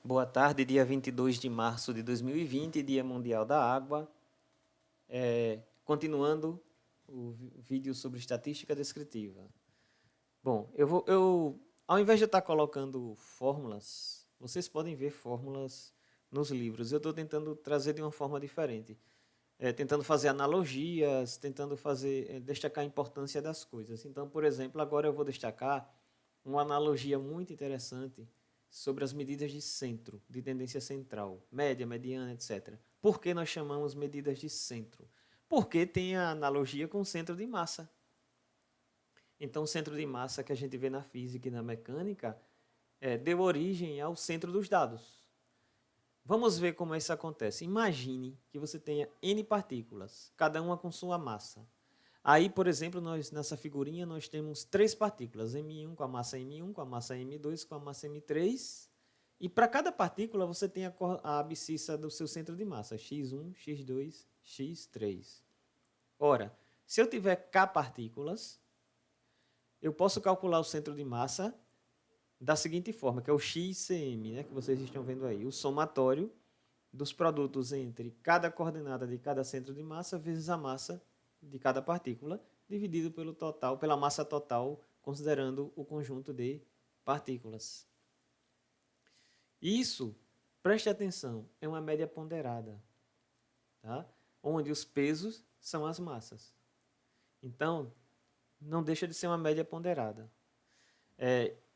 Boa tarde, dia 22 de março de 2020, Dia Mundial da Água. Continuando o vídeo sobre estatística descritiva. Bom, ao invés de eu estar colocando fórmulas, vocês podem ver fórmulas nos livros. Eu estou tentando trazer de uma forma diferente. Tentando fazer analogias, tentando destacar a importância das coisas. Então, por exemplo, agora eu vou destacar uma analogia muito interessante sobre as medidas de centro, de tendência central, média, mediana, etc. Por que nós chamamos medidas de centro? Porque tem a analogia com o centro de massa. Então, o centro de massa que a gente vê na física e na mecânica deu origem ao centro dos dados. Vamos ver como isso acontece. Imagine que você tenha N partículas, cada uma com sua massa. Aí, por exemplo, nessa figurinha nós temos 3 partículas, M1 com a massa M1, com a massa M2, com a massa M3. E para cada partícula você tem a abscissa do seu centro de massa, x1, x2, x3. Ora, se eu tiver K partículas, eu posso calcular o centro de massa da seguinte forma, que é o XCM, né, que vocês estão vendo aí, o somatório dos produtos entre cada coordenada de cada centro de massa vezes a massa de cada partícula, dividido pelo total, pela massa total, considerando o conjunto de partículas. Isso, preste atenção, é uma média ponderada, tá? Onde os pesos são as massas. Então, não deixa de ser uma média ponderada.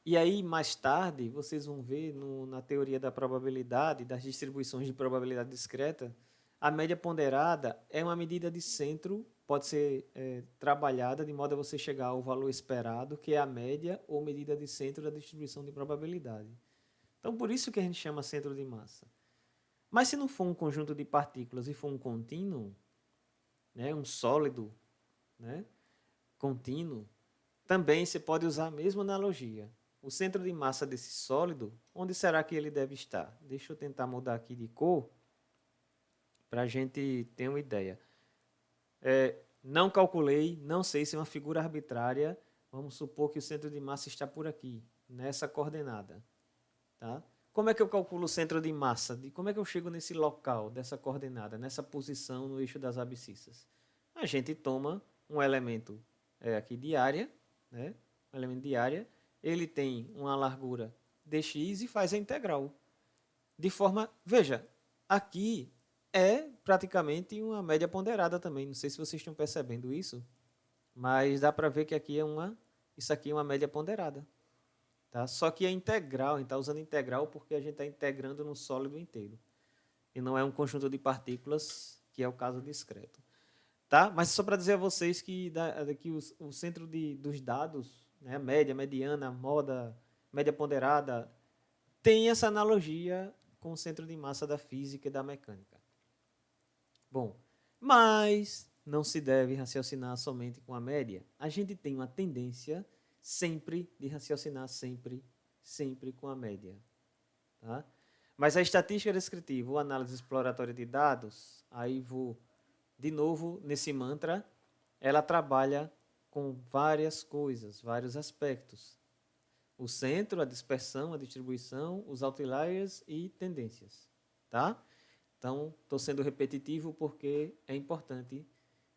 E aí, mais tarde, vocês vão ver na teoria da probabilidade, das distribuições de probabilidade discreta, a média ponderada é uma medida de centro, pode ser trabalhada de modo a você chegar ao valor esperado, que é a média ou medida de centro da distribuição de probabilidade. Então, por isso que a gente chama centro de massa. Mas se não for um conjunto de partículas e for um contínuo, né, um sólido, né, contínuo, também você pode usar a mesma analogia. O centro de massa desse sólido, onde será que ele deve estar? Deixa eu tentar mudar aqui de cor para a gente ter uma ideia. Não calculei, não sei se é uma figura arbitrária. Vamos supor que o centro de massa está por aqui, nessa coordenada. Tá? Como é que eu calculo o centro de massa? Como é que eu chego nesse local, dessa coordenada, nessa posição no eixo das abscissas? A gente toma um elemento aqui de área, né? Um elemento de área, ele tem uma largura dx e faz a integral. De forma, veja, aqui é praticamente uma média ponderada também. Não sei se vocês estão percebendo isso, mas dá para ver que aqui isso aqui é uma média ponderada. Tá? Só que é integral, a gente está usando integral porque a gente está integrando no sólido inteiro. E não é um conjunto de partículas, que é o caso discreto. Tá? Mas só para dizer a vocês que o centro dos dados, né, média, mediana, moda, média ponderada, tem essa analogia com o centro de massa da física e da mecânica. Bom, mas não se deve raciocinar somente com a média. A gente tem uma tendência sempre de raciocinar sempre com a média. Tá? Mas a estatística descritiva ou análise exploratória de dados, aí vou de novo nesse mantra, ela trabalha com várias coisas, vários aspectos. O centro, a dispersão, a distribuição, os outliers e tendências. Tá? Então, estou sendo repetitivo porque é importante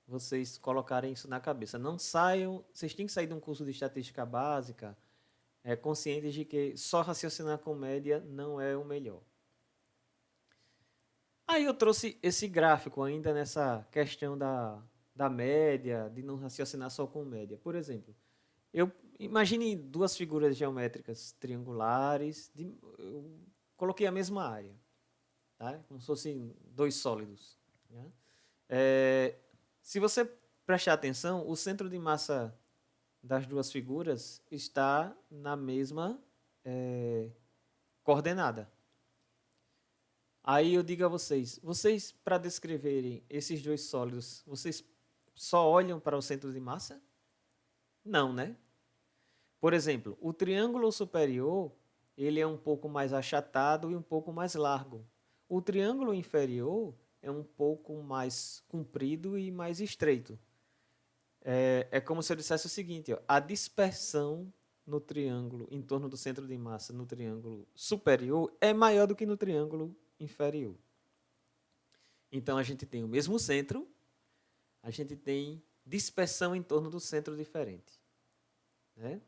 vocês colocarem isso na cabeça. Não saiam, vocês têm que sair de um curso de estatística básica conscientes de que só raciocinar com média não é o melhor. Aí eu trouxe esse gráfico ainda nessa questão da média, de não raciocinar só com média. Por exemplo, imagine duas figuras geométricas triangulares, eu coloquei a mesma área, tá? Como se fossem dois sólidos. Né? Se você prestar atenção, o centro de massa das duas figuras está na mesma coordenada. Aí eu digo a vocês para descreverem esses dois sólidos, vocês só olham para o centro de massa? Não, né? Por exemplo, o triângulo superior, ele é um pouco mais achatado e um pouco mais largo. O triângulo inferior é um pouco mais comprido e mais estreito. É como se eu dissesse o seguinte, ó, a dispersão no triângulo, em torno do centro de massa, no triângulo superior, é maior do que no triângulo inferior. Então, a gente tem o mesmo centro, a gente tem dispersão em torno do centro diferente. Né?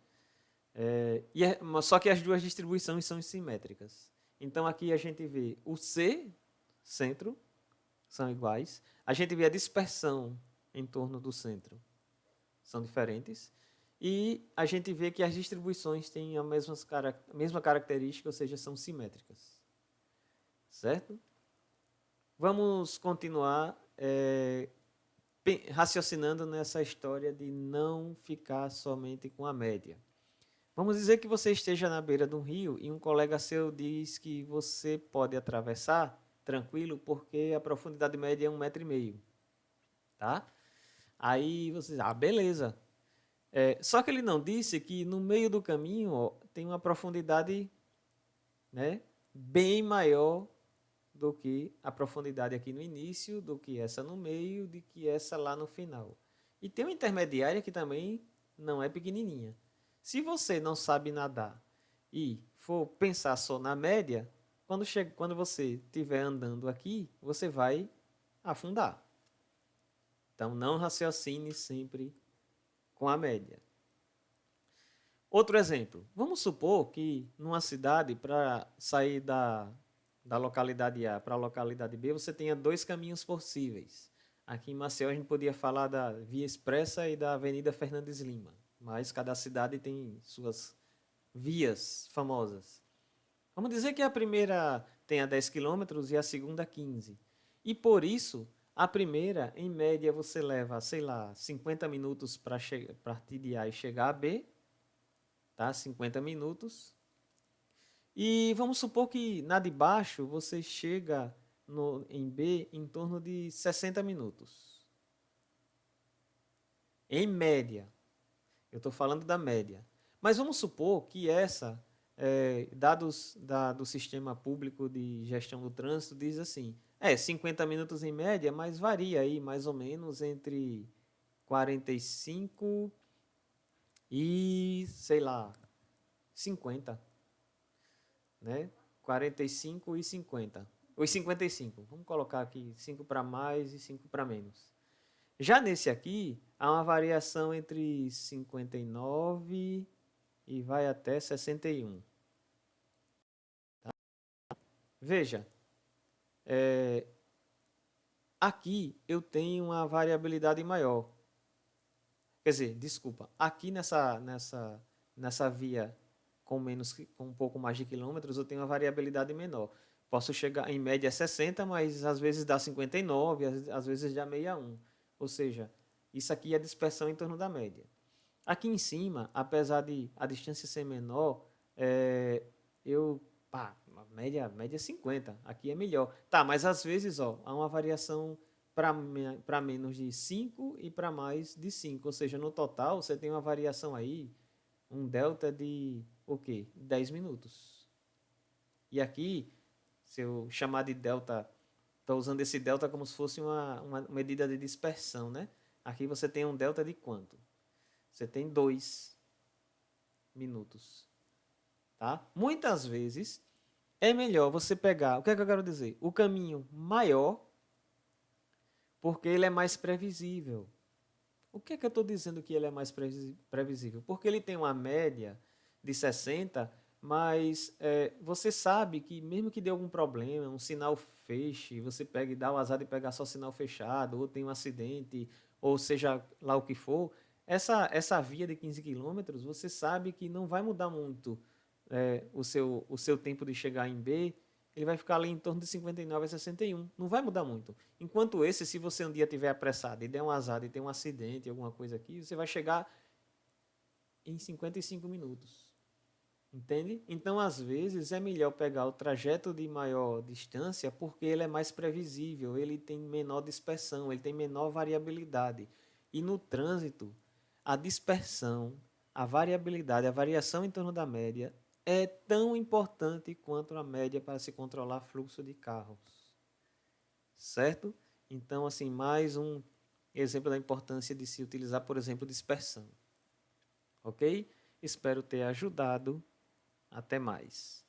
Só que as duas distribuições são simétricas. Então, aqui a gente vê o C, centro, são iguais. A gente vê a dispersão em torno do centro, são diferentes. E a gente vê que as distribuições têm a mesma característica, ou seja, são simétricas. Certo? Vamos continuar raciocinando nessa história de não ficar somente com a média. Vamos dizer que você esteja na beira de um rio e um colega seu diz que você pode atravessar tranquilo porque a profundidade média é 1,5 m. Tá? Aí você diz, beleza. Só que ele não disse que no meio do caminho tem uma profundidade, né, bem maior do que a profundidade aqui no início, do que essa no meio, do que essa lá no final. E tem uma intermediária que também não é pequenininha. Se você não sabe nadar e for pensar só na média, quando você estiver andando aqui, você vai afundar. Então, não raciocine sempre com a média. Outro exemplo. Vamos supor que numa cidade, para sair da localidade A para a localidade B, você tenha 2 caminhos possíveis. Aqui em Maceió a gente podia falar da Via Expressa e da Avenida Fernandes Lima, mas cada cidade tem suas vias famosas. Vamos dizer que a primeira tenha 10 quilômetros e a segunda 15. E por isso, a primeira, em média, você leva, sei lá, 50 minutos para partir de A e chegar a B, tá? 50 minutos. E vamos supor que na de baixo você chega em B em torno de 60 minutos. Em média. Eu estou falando da média. Mas vamos supor que dados do sistema público de gestão do trânsito, diz assim, 50 minutos em média, mas varia aí mais ou menos entre 45 e, sei lá, 50. Né? 45 e 50. Os 55. Vamos colocar aqui 5 para mais e 5 para menos. Já nesse aqui, há uma variação entre 59 e vai até 61. Tá? Veja, aqui eu tenho uma variabilidade maior. Quer dizer, desculpa, aqui nessa via com um pouco mais de quilômetros, eu tenho uma variabilidade menor. Posso chegar em média a 60, mas às vezes dá 59, às vezes dá 61. Ou seja, isso aqui é a dispersão em torno da média. Aqui em cima, apesar de a distância ser menor, a média é 50. Aqui é melhor. Tá, mas às vezes há uma variação para menos de 5 e para mais de 5. Ou seja, no total você tem uma variação aí, um delta de o quê? 10 minutos. E aqui, se eu chamar de delta, estou usando esse delta como se fosse uma medida de dispersão, né? Aqui você tem um delta de quanto? Você tem 2 minutos. Tá? Muitas vezes é melhor você pegar, o que é que eu quero dizer? O caminho maior, porque ele é mais previsível. O que é que eu estou dizendo que ele é mais previsível? Porque ele tem uma média de 60, mas você sabe que mesmo que dê algum problema, um sinal feche, você pega e dá o azar de pegar só sinal fechado, ou tem um acidente, ou seja lá o que for, essa via de 15 quilômetros, você sabe que não vai mudar muito o seu tempo de chegar em B, ele vai ficar ali em torno de 59 a 61. Não vai mudar muito. Enquanto esse, se você um dia tiver apressado e der um azar e ter um acidente, alguma coisa aqui, você vai chegar em 55 minutos. Entende? Então, às vezes, é melhor pegar o trajeto de maior distância porque ele é mais previsível, ele tem menor dispersão, ele tem menor variabilidade. E no trânsito, a dispersão, a variabilidade, a variação em torno da média é tão importante quanto a média para se controlar fluxo de carros. Certo? Então, assim, mais um exemplo da importância de se utilizar, por exemplo, dispersão. Ok? Espero ter ajudado. Até mais.